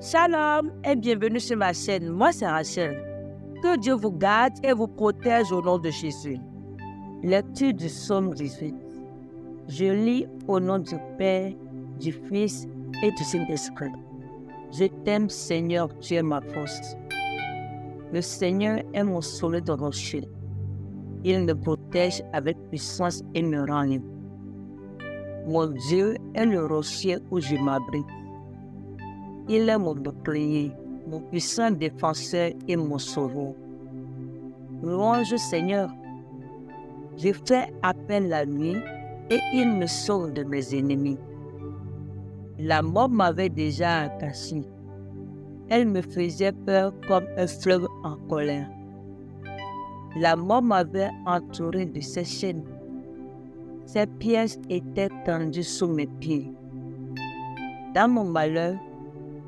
Shalom et bienvenue sur ma chaîne. Moi, c'est Rachel. Que Dieu vous garde et vous protège au nom de Jésus. Lecture du psaume 18. Je lis au nom du Père, du Fils et du Saint-Esprit. Je t'aime, Seigneur, tu es ma force. Le Seigneur est mon solide rocher. Il me protège avec puissance et me rend libre. Mon Dieu est le rocher où je m'abrite. Il est mon bouclier, mon puissant défenseur et mon sauveur. Louange Seigneur. Je fais appel la nuit et il me sauve de mes ennemis. La mort m'avait déjà attaché. Elle me faisait peur comme un fleuve en colère. La mort m'avait entouré de ses chaînes. Ses pièges étaient tendus sous mes pieds. Dans mon malheur,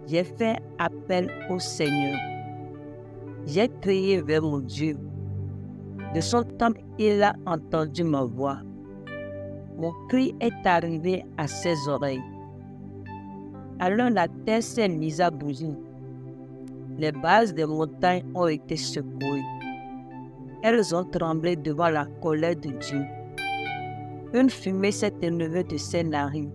j'ai fait appel au Seigneur. J'ai crié vers mon Dieu. De son temple, il a entendu ma voix. Mon cri est arrivé à ses oreilles. Alors la terre s'est mise à bouger. Les bases des montagnes ont été secouées. Elles ont tremblé devant la colère de Dieu. Une fumée s'est élevée de ses narines.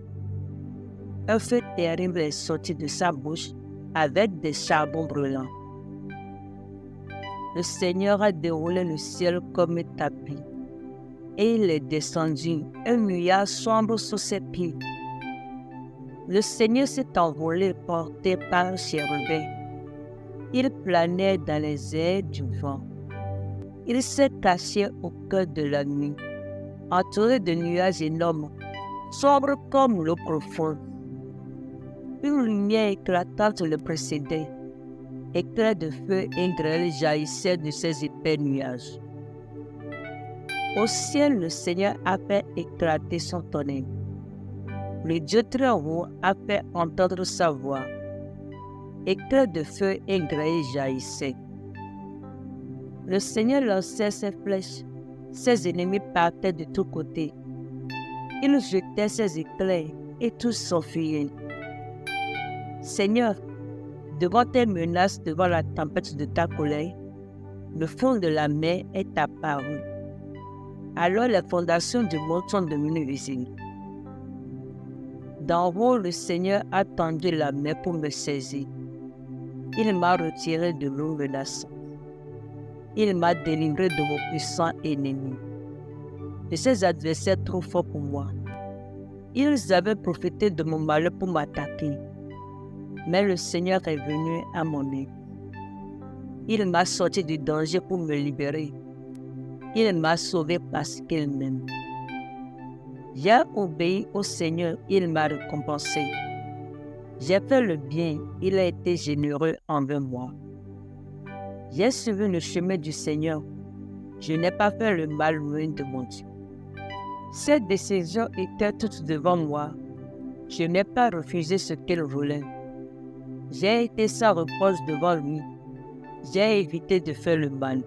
Un feu terrible est sorti de sa bouche avec des charbons brûlants. Le Seigneur a déroulé le ciel comme un tapis et il est descendu, un nuage sombre sous ses pieds. Le Seigneur s'est envolé porté par un chérubin. Il planait dans les airs du vent. Il s'est caché au cœur de la nuit, entouré de nuages énormes, sombres comme l'eau profonde. Une lumière éclatante le précédait. Éclairs de feu et grêle jaillissaient de ces épais nuages. Au ciel, le Seigneur a fait éclater son tonnerre. Le Dieu très haut a fait entendre sa voix. Éclairs de feu et grêle jaillissaient. Le Seigneur lançait ses flèches. Ses ennemis partaient de tous côtés. Il jetait ses éclairs et tous s'enfuyaient. Seigneur, devant tes menaces, devant la tempête de ta colère, le fond de la mer est apparu. Alors les fondations du monde sont devenues visibles. D'en haut, le Seigneur a tendu la main pour me saisir. Il m'a retiré de l'eau menaçante. Il m'a délivré de mon puissant ennemi, de ses adversaires trop forts pour moi. Ils avaient profité de mon malheur pour m'attaquer. Mais le Seigneur est venu à mon aide. Il m'a sorti du danger pour me libérer. Il m'a sauvé parce qu'il m'aime. J'ai obéi au Seigneur, il m'a récompensé. J'ai fait le bien, il a été généreux envers moi. J'ai suivi le chemin du Seigneur. Je n'ai pas fait le mal loin de mon Dieu. Ses décisions étaient toutes devant moi. Je n'ai pas refusé ce qu'il voulait. J'ai été sans reproche devant lui. J'ai évité de faire le mal.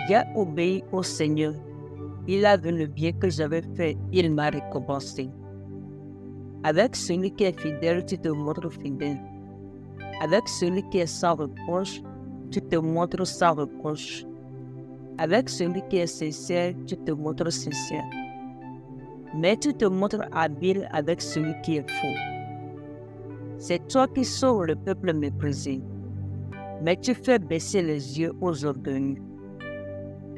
J'ai obéi au Seigneur. Il a vu le bien que j'avais fait. Il m'a récompensé. Avec celui qui est fidèle, tu te montres fidèle. Avec celui qui est sans reproche, tu te montres sans reproche. Avec celui qui est sincère, tu te montres sincère. Mais tu te montres habile avec celui qui est faux. C'est toi qui sauves le peuple méprisé, mais tu fais baisser les yeux aux orgueilleux.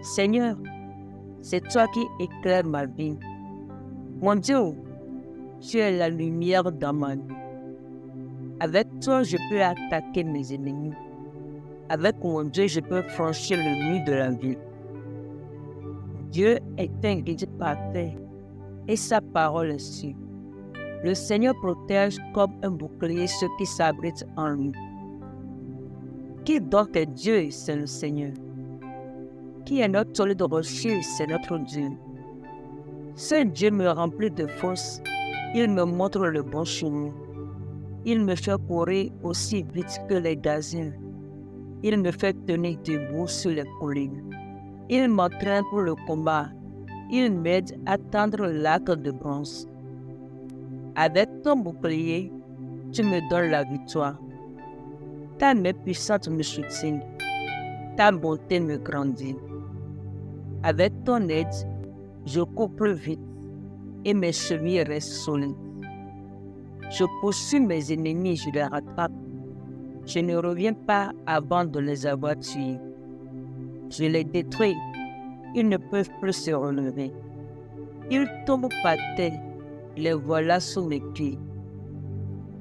Seigneur, c'est toi qui éclaires ma vie. Mon Dieu, tu es la lumière dans ma vie. Avec toi, je peux attaquer mes ennemis. Avec mon Dieu, je peux franchir le mur de la ville. Dieu est un guide parfait et sa parole est sûre. Le Seigneur protège comme un bouclier ceux qui s'abritent en lui. Qui donc est Dieu? C'est le Seigneur. Qui est notre solide rocher? C'est notre Dieu. Ce Dieu me remplit de force. Il me montre le bon chemin. Il me fait courir aussi vite que les gazelles. Il me fait tenir debout sur les collines. Il m'entraîne pour le combat. Il m'aide à tendre l'arc de bronze. Avec ton bouclier, tu me donnes la victoire. Ta main puissante me soutient. Ta bonté me grandit. Avec ton aide, je cours plus vite et mes chevilles restent solides. Je poursuis mes ennemis, je les rattrape. Je ne reviens pas avant de les avoir tués. Je les détruis, ils ne peuvent plus se relever. Ils tombent par terre, les voilà sous mes pieds.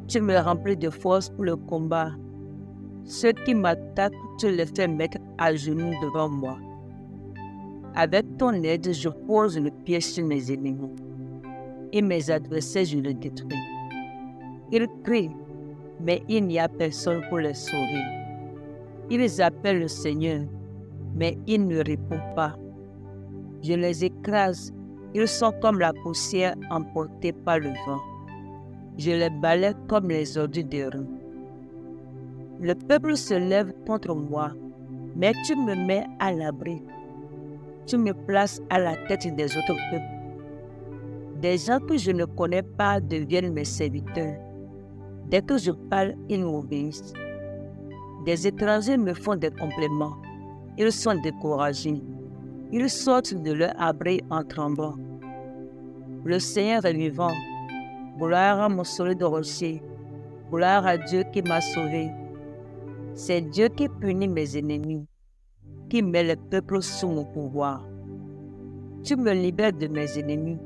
Tu me remplis de force pour le combat. Ceux qui m'attaquent, tu les fais mettre à genoux devant moi. Avec ton aide, je pose le pied sur mes ennemis. Et mes adversaires, je les détruis. Ils crient, mais il n'y a personne pour les sauver. Ils appellent le Seigneur, mais il ne répond pas. Je les écrase, ils sont comme la poussière emportée par le vent. Je les balaie comme les ordures des rues. Le peuple se lève contre moi, mais tu me mets à l'abri. Tu me places à la tête des autres peuples. Des gens que je ne connais pas deviennent mes serviteurs. Dès que je parle, ils m'obéissent. Des étrangers me font des compliments. Ils sont découragés. Ils sortent de leur abri en tremblant. Le Seigneur est vivant. Gloire à mon solide rocher. Gloire à Dieu qui m'a sauvé. C'est Dieu qui punit mes ennemis, qui met les peuples sous mon pouvoir. Tu me libères de mes ennemis.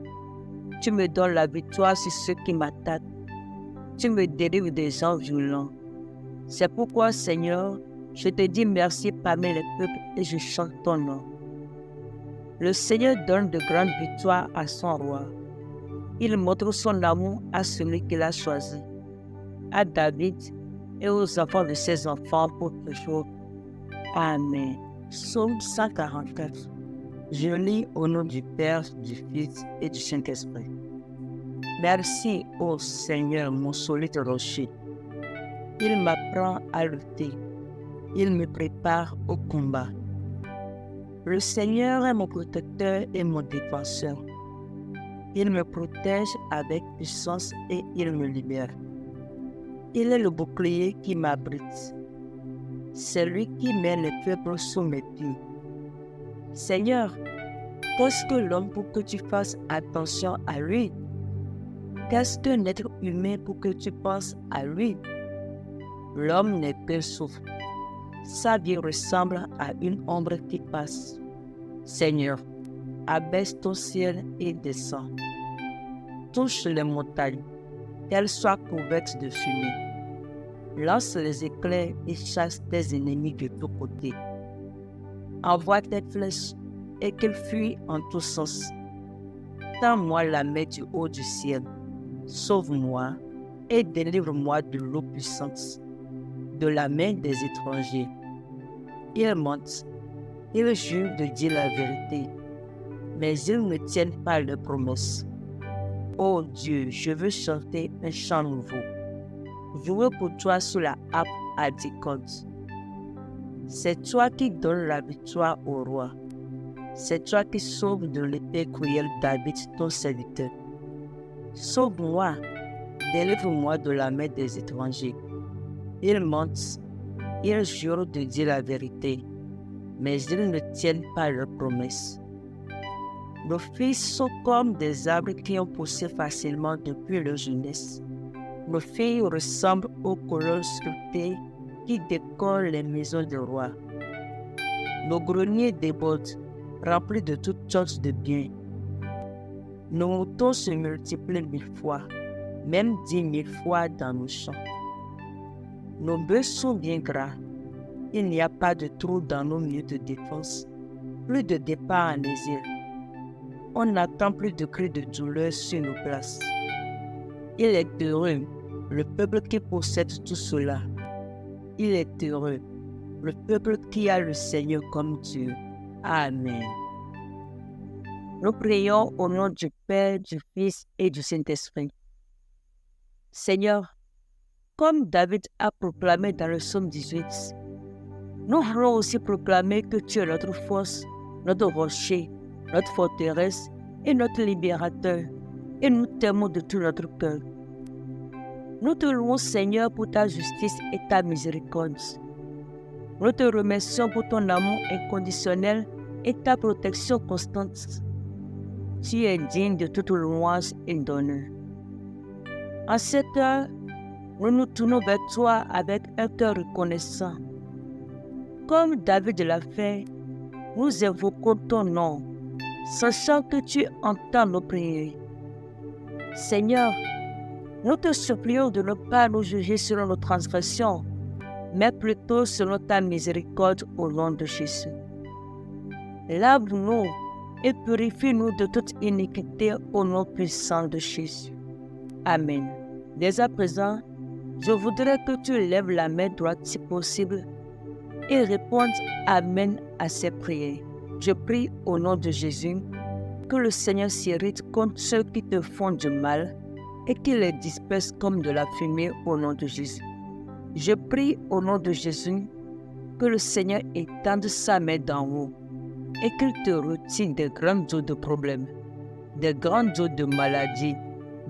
Tu me donnes la victoire sur ceux qui m'attaquent. Tu me délivres des gens violents. C'est pourquoi, Seigneur, je te dis merci parmi les peuples et je chante ton nom. Le Seigneur donne de grandes victoires à son roi. Il montre son amour à celui qu'il a choisi, à David et aux enfants de ses enfants pour toujours. Amen. Psaume 144. Je lis au nom du Père, du Fils et du Saint-Esprit. Merci, ô Seigneur, mon solide rocher. Il m'apprend à lutter. Il me prépare au combat. Le Seigneur est mon protecteur et mon défenseur. Il me protège avec puissance et il me libère. Il est le bouclier qui m'abrite. C'est lui qui met les peuples sous mes pieds. Seigneur, qu'est-ce que l'homme pour que tu fasses attention à lui? Qu'est-ce qu'un être humain pour que tu penses à lui? L'homme n'est que souffle. Sa vie ressemble à une ombre qui passe. Seigneur, abaisse ton ciel et descends. Touche les montagnes, qu'elles soient couvertes de fumée. Lance les éclairs et chasse tes ennemis de tous côtés. Envoie tes flèches et qu'elles fuient en tous sens. Tends-moi la main du haut du ciel. Sauve-moi et délivre-moi de l'eau puissante, de la main des étrangers. Ils mentent, ils jurent de dire la vérité, mais ils ne tiennent pas leurs promesses. Ô Dieu, je veux chanter un chant nouveau. Jouer pour toi sous la harpe à 10 cordes. C'est toi qui donnes la victoire au roi. C'est toi qui sauves de l'épée cruelle David, ton serviteur. Sauve-moi, délivre-moi de la main des étrangers. Ils mentent, ils jurent de dire la vérité, mais ils ne tiennent pas leurs promesses. Nos fils sont comme des arbres qui ont poussé facilement depuis leur jeunesse. Nos filles ressemblent aux colonnes sculptées qui décorent les maisons du roi. Nos greniers débordent, remplis de toutes sortes de biens. Nos moutons se multiplient 1000 fois, même 10 000 fois dans nos champs. Nos bœufs sont bien gras. Il n'y a pas de trou dans nos murs de défense, plus de départ en exil. On n'entend plus de cris de douleur sur nos places. Il est heureux, le peuple qui possède tout cela. Il est heureux, le peuple qui a le Seigneur comme Dieu. Amen. Nous prions au nom du Père, du Fils et du Saint-Esprit. Seigneur, comme David a proclamé dans le psaume 18, nous voulons aussi proclamer que tu es notre force, notre rocher, notre forteresse et notre libérateur, et nous t'aimons de tout notre cœur. Nous te louons, Seigneur, pour ta justice et ta miséricorde. Nous te remercions pour ton amour inconditionnel et ta protection constante. Tu es digne de toute louange et d'honneur. En cette heure, nous nous tournons vers toi avec un cœur reconnaissant. Comme David l'a fait, nous évoquons ton nom, sachant que tu entends nos prières. Seigneur, nous te supplions de ne pas nous juger selon nos transgressions, mais plutôt selon ta miséricorde au nom de Jésus. Lave-nous et purifie-nous de toute iniquité au nom puissant de Jésus. Amen. Dès à présent, je voudrais que tu lèves la main droite si possible et répondes Amen à ces prières. Je prie au nom de Jésus que le Seigneur s'irrite contre ceux qui te font du mal et qu'il les disperse comme de la fumée au nom de Jésus. Je prie au nom de Jésus que le Seigneur étende sa main d'en haut et qu'il te retire des grandes eaux de problèmes, des grandes eaux de maladies,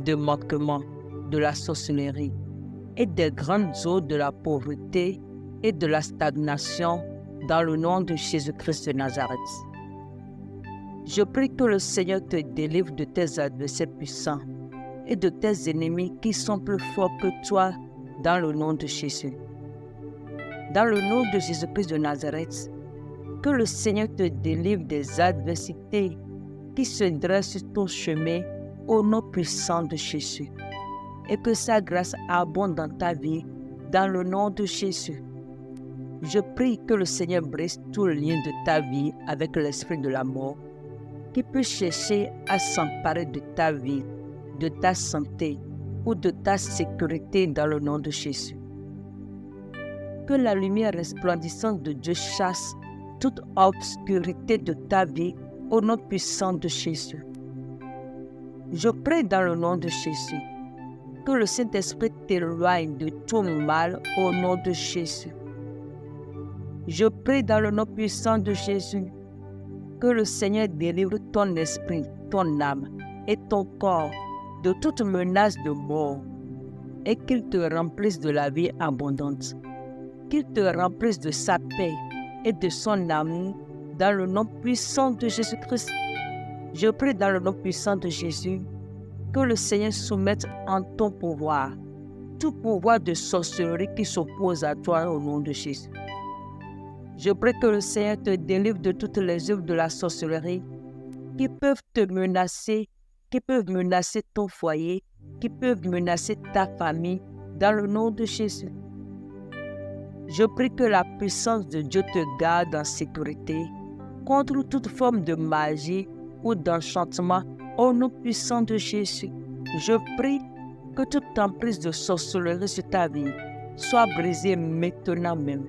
de manquements, de la sorcellerie et des grandes eaux de la pauvreté et de la stagnation dans le nom de Jésus-Christ de Nazareth. Je prie que le Seigneur te délivre de tes adversaires puissants et de tes ennemis qui sont plus forts que toi dans le nom de Jésus. Dans le nom de Jésus-Christ de Nazareth, que le Seigneur te délivre des adversités qui se dressent sur ton chemin au nom puissant de Jésus. Et que sa grâce abonde dans ta vie dans le nom de Jésus. Je prie que le Seigneur brise tout lien de ta vie avec l'esprit de la mort qui peut chercher à s'emparer de ta vie, de ta santé ou de ta sécurité dans le nom de Jésus. Que la lumière resplendissante de Dieu chasse toute obscurité de ta vie au nom puissant de Jésus. Je prie dans le nom de Jésus que le Saint-Esprit t'éloigne de tout mal au nom de Jésus. Je prie dans le nom puissant de Jésus que le Seigneur délivre ton esprit, ton âme et ton corps de toute menace de mort et qu'il te remplisse de la vie abondante, qu'il te remplisse de sa paix et de son amour dans le nom puissant de Jésus-Christ. Je prie dans le nom puissant de Jésus que le Seigneur soumette en ton pouvoir tout pouvoir de sorcellerie qui s'oppose à toi au nom de Jésus. Je prie que le Seigneur te délivre de toutes les œuvres de la sorcellerie qui peuvent te menacer, qui peuvent menacer ton foyer, qui peuvent menacer ta famille dans le nom de Jésus. Je prie que la puissance de Dieu te garde en sécurité contre toute forme de magie ou d'enchantement au nom puissant de Jésus. Je prie que toute emprise de sorcellerie sur ta vie soit brisée maintenant même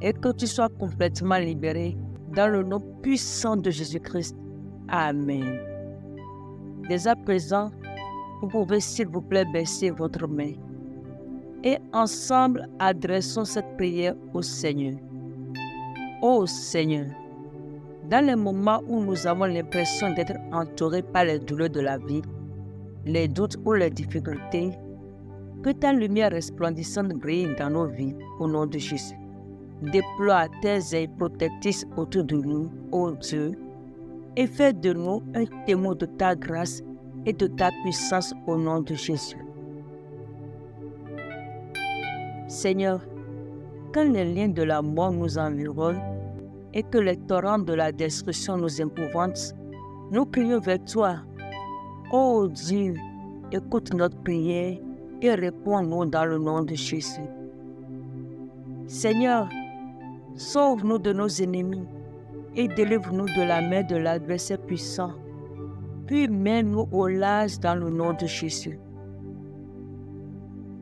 et que tu sois complètement libéré dans le nom puissant de Jésus-Christ. Amen. Dès à présent, vous pouvez s'il vous plaît baisser votre main et ensemble adressons cette prière au Seigneur. Ô Seigneur, dans les moments où nous avons l'impression d'être entourés par les douleurs de la vie, les doutes ou les difficultés, que ta lumière resplendissante brille dans nos vies au nom de Jésus. Déploie tes ailes protectrices autour de nous, ô Dieu, et fais de nous un témoin de ta grâce et de ta puissance au nom de Jésus. Seigneur, quand les liens de la mort nous environnent et que les torrents de la destruction nous épouvantent, nous crions vers toi. Ô Dieu, écoute notre prière et réponds-nous dans le nom de Jésus. Seigneur, sauve-nous de nos ennemis et délivre-nous de la main de l'adversaire puissant, puis mène-nous au large dans le nom de Jésus.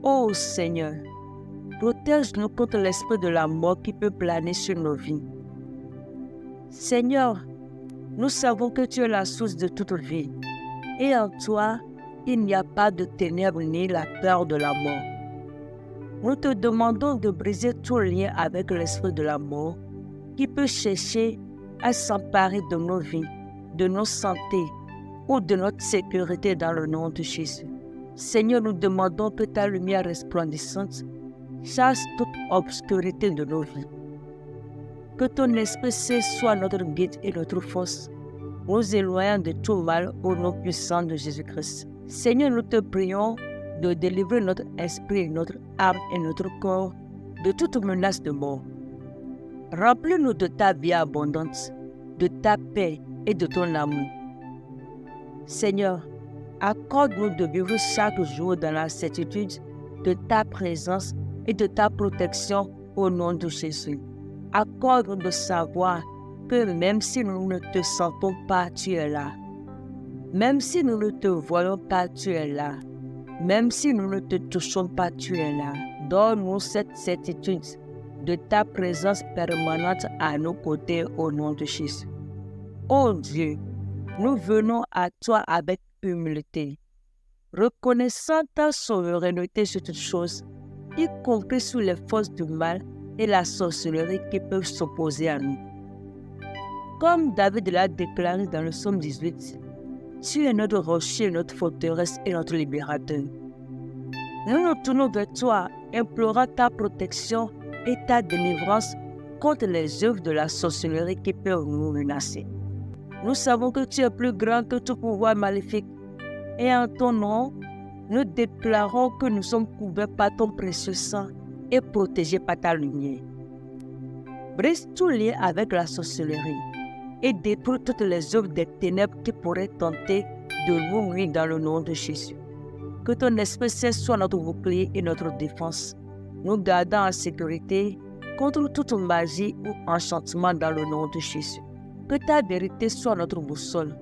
Ô Seigneur, protège-nous contre l'esprit de la mort qui peut planer sur nos vies. Seigneur, nous savons que tu es la source de toute vie, et en toi, il n'y a pas de ténèbres ni la peur de la mort. Nous te demandons de briser tout lien avec l'esprit de la mort qui peut chercher à s'emparer de nos vies, de nos santé ou de notre sécurité dans le nom de Jésus. Seigneur, nous demandons que ta lumière resplendissante chasse toute obscurité de nos vies. Que ton Esprit Saint soit notre guide et notre force, nous éloignant de tout mal au nom puissant de Jésus-Christ. Seigneur, nous te prions de délivrer notre esprit, notre âme et notre corps de toute menace de mort. Remplis-nous de ta vie abondante, de ta paix et de ton amour. Seigneur, accorde-nous de vivre chaque jour dans la certitude de ta présence et de ta protection au nom de Jésus. Accorde-nous de savoir que même si nous ne te sentons pas, tu es là. Même si nous ne te voyons pas, tu es là. Même si nous ne te touchons pas, tu es là. Donne-nous cette certitude de ta présence permanente à nos côtés au nom de Jésus. Ô Dieu, nous venons à toi avec humilité, reconnaissant ta souveraineté sur toutes choses, y compris sur les forces du mal et la sorcellerie qui peuvent s'opposer à nous. Comme David l'a déclaré dans le psaume 18, tu es notre rocher, notre forteresse et notre libérateur. Nous nous tournons vers toi, implorant ta protection et ta délivrance contre les œuvres de la sorcellerie qui peuvent nous menacer. Nous savons que tu es plus grand que tout pouvoir maléfique, et en ton nom, nous déclarons que nous sommes couverts par ton précieux sang et protégés par ta lumière. Brise tout lien avec la sorcellerie et détruis toutes les œuvres des ténèbres qui pourraient tenter de nous nuire dans le nom de Jésus. Que ton Esprit Saint soit notre bouclier et notre défense, nous gardant en sécurité contre toute magie ou enchantement dans le nom de Jésus. Que ta vérité soit notre boussole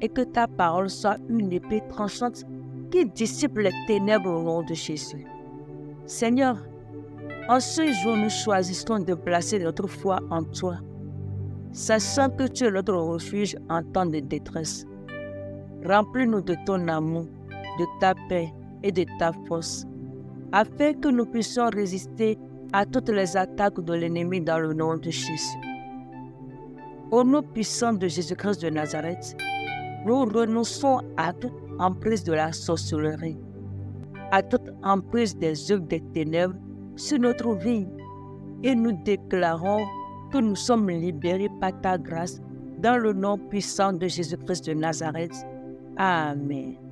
et que ta parole soit une épée tranchante qui dissipe les ténèbres au nom de Jésus. Seigneur, en ce jour, nous choisissons de placer notre foi en toi, sachant que tu es notre refuge en temps de détresse. Remplis-nous de ton amour, de ta paix et de ta force, afin que nous puissions résister à toutes les attaques de l'ennemi dans le nom de Jésus. Au nom puissant de Jésus-Christ de Nazareth, nous renonçons à toute emprise de la sorcellerie, à toute emprise des œuvres des ténèbres sur notre vie, et nous déclarons que nous sommes libérés par ta grâce dans le nom puissant de Jésus-Christ de Nazareth. Amen.